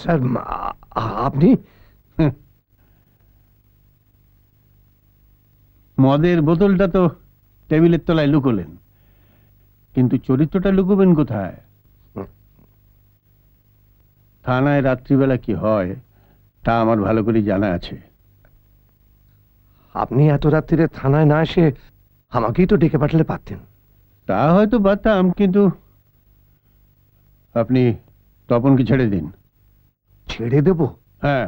Sir, আপনি মদের বোতলটা তো টেবিলের তলায় লুকোলেন, কিন্তু চরিত্রটা লুকোবেন কোথায়? থানায় রাত্রিবেলা কি হয় তা আমার ভালো করে জানা আছে। আপনি এত রাত্রিরে থানায় না এসে আমাকেই তো ডেকে পাঠালে পারতেন। তা হয়তো পারতাম, কিন্তু আপনি তপনকে ছেড়ে দিন। ছেড়ে দেব? হ্যাঁ,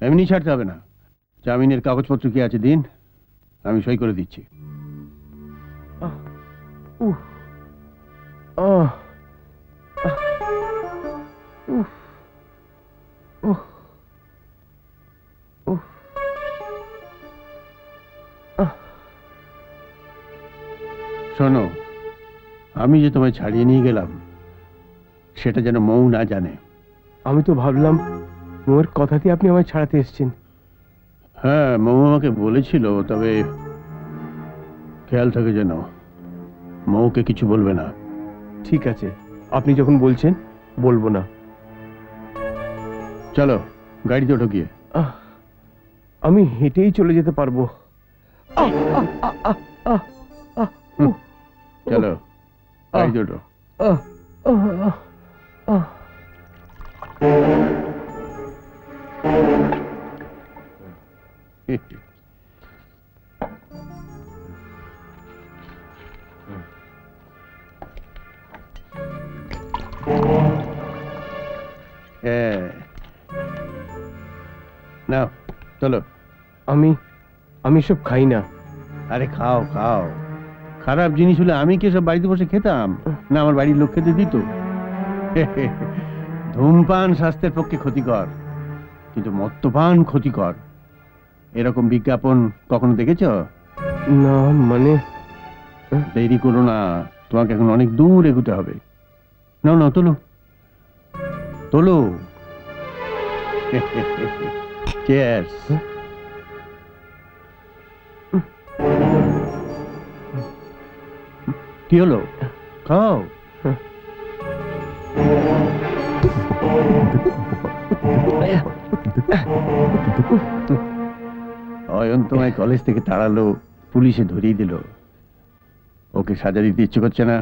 এমনি ছাড়তে হবে না। জামিনের কাগজপত্র কি আছে দিন, আমি সই করে দিচ্ছি। শোনো, আমি যে তোমায় ছাড়িয়ে নিয়ে গেলাম সেটা যেন মৌ না জানে। আমি তো ভাবলাম মোর কথাতে আপনি আমায় ছাড়াতে এসেছেন। হ্যাঁ, মৌ আমাকে বলেছিল, তবে খেয়াল থাকে যেন মৌকে কিছু বলবে না। ঠিক আছে, আপনি যখন বলছেন বলবো না। চলো গাড়িতে ওঠো গিয়ে। আমি হেঁটেই চলে যেতে পারবো। চলো গাড়িতে ওঠো। নাও চলো। আমি সব খাই না। আরে খাও খাও, খারাপ জিনিস হলে আমি কি সব বাড়িতে বসে খেতাম? না আমার বাড়ির লোক খেতে দিত? ধূমপান স্বাস্থ্যের পক্ষে ক্ষতিকর, কিন্তু মদ্যপান ক্ষতিকর, এরকম বিজ্ঞাপন কখনো দেখেছ? না, মানে দেরি করো না, তোমাকে এখন অনেক দূর এগোতে হবে। না না, তোলো তোলো। চিয়ার্স। কি হলো? খাও। অয়ন তোমায় কলেজ থেকে তাড়ালো, পুলিশে ধরিয়ে দিল। ওকে সাজা দিতে ইচ্ছে করছে না?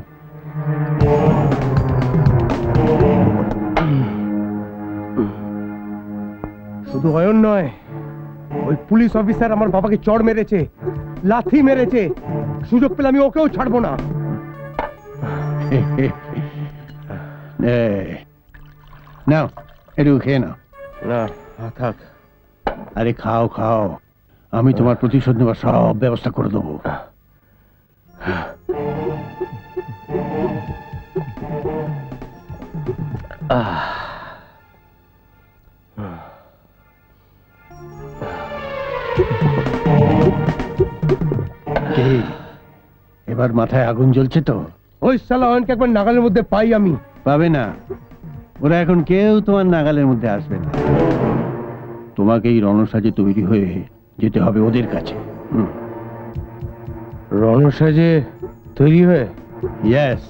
শুধু অয়ন নয়, ওই পুলিশ অফিসার আমার বাবাকে চড় মেরেছে, লাথি মেরেছে। সুযোগ পেলে আমি ওকেও ছাড়বো না। নাও একটু খেয়ে নাও। না থাক। আরে খাও খাও, আমি তোমার প্রতিশোধ নেওয়ার সব ব্যবস্থা করে দেবো। এবার মাথায় আগুন জ্বলছে তো? ওই শালা অয়নকে একবার নাগালের মধ্যে পাই আমি। পাবে না, ওরা এখন কেউ তোমার নাগালের মধ্যে আসবে না। তোমাকেই রণসাজে তৈরি হয়ে যেতে হবে ওদের কাছে। রণসাজে তৈরি হয়ে? ইয়েস।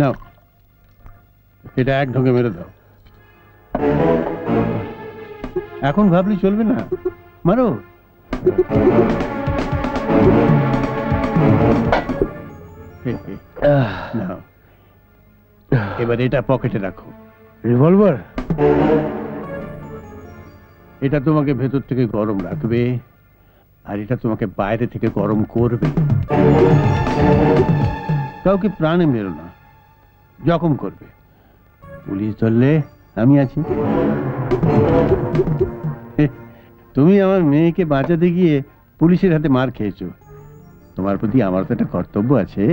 নাও, এটা এক ঢোকে মেরে দাও। এখন ভাবলি চলবে না, মারো। নাও, এবার এটা পকেটে রাখো। রিভলভার? এটা তোমাকে ভেতর থেকে গরম রাখবে, আর এটা তোমাকে বাইরে থেকে গরম করবে। কাউকে প্রাণে মেরো না, জখম করবে। পুলিশ ধরলে আমি আছি। তুমি আমার মেয়েকে বাঁচাতে গিয়ে পুলিশের হাতে মার খেয়েছো, তোমার প্রতি আমার তো একটা কর্তব্য আছে।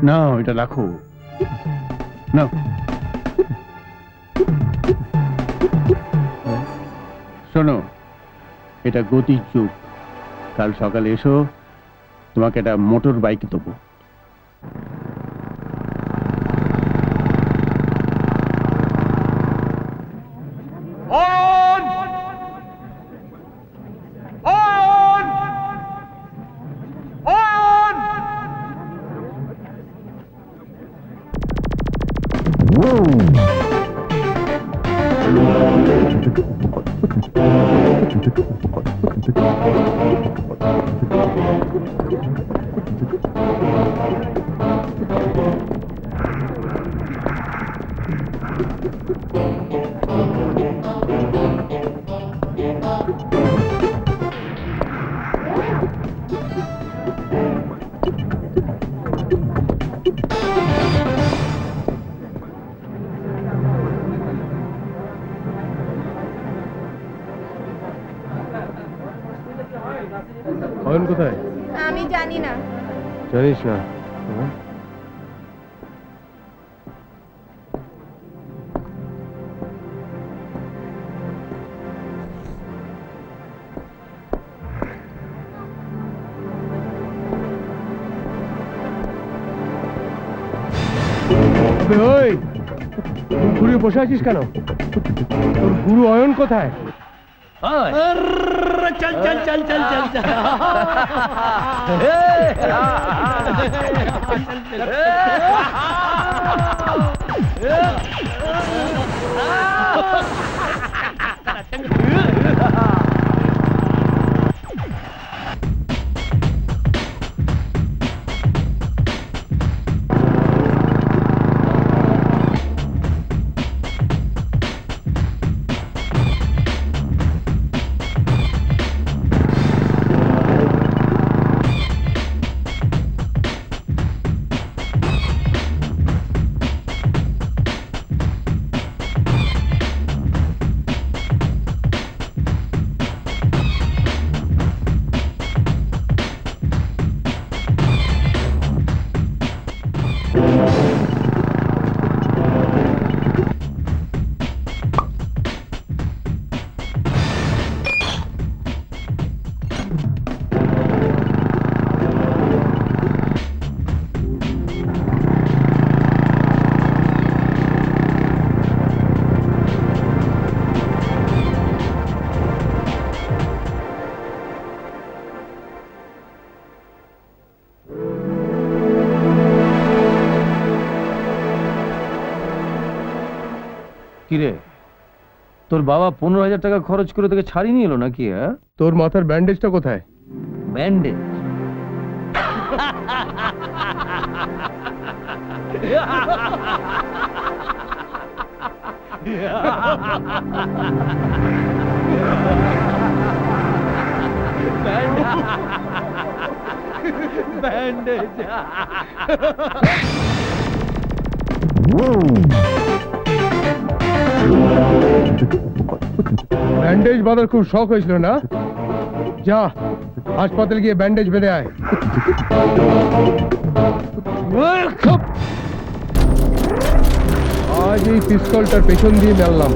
নাও, এটা রাখো। নাও, শোনো, এটা গতির যুগ। কাল সকালে এসো, তোমাকে একটা মোটর বাইক দেবো। অয়ন কোথায়? আমি জানি না। জানিস না? ওই, ঘুরে বসে আছিস কেন? তোর গুরু অয়ন কোথায়? চল চল চল চল চল চল। কিরে, তোর বাবা 15,000 টাকা খরচ করে তোকে ছাড়ি নিয়ে এলো নাকি? হ্যাঁ, তোর মাথার ব্যান্ডেজটা কোথায়? ব্যান্ডেজ? ব্যান্ডেজ? ব্যান্ডেজ বাঁধার খুব শখ হয়েছিল না? যা, হাসপাতালে গিয়ে ব্যান্ডেজ বেঁধে আয়। আজ এই পিস্তলটার পেছন দিয়ে মেললাম।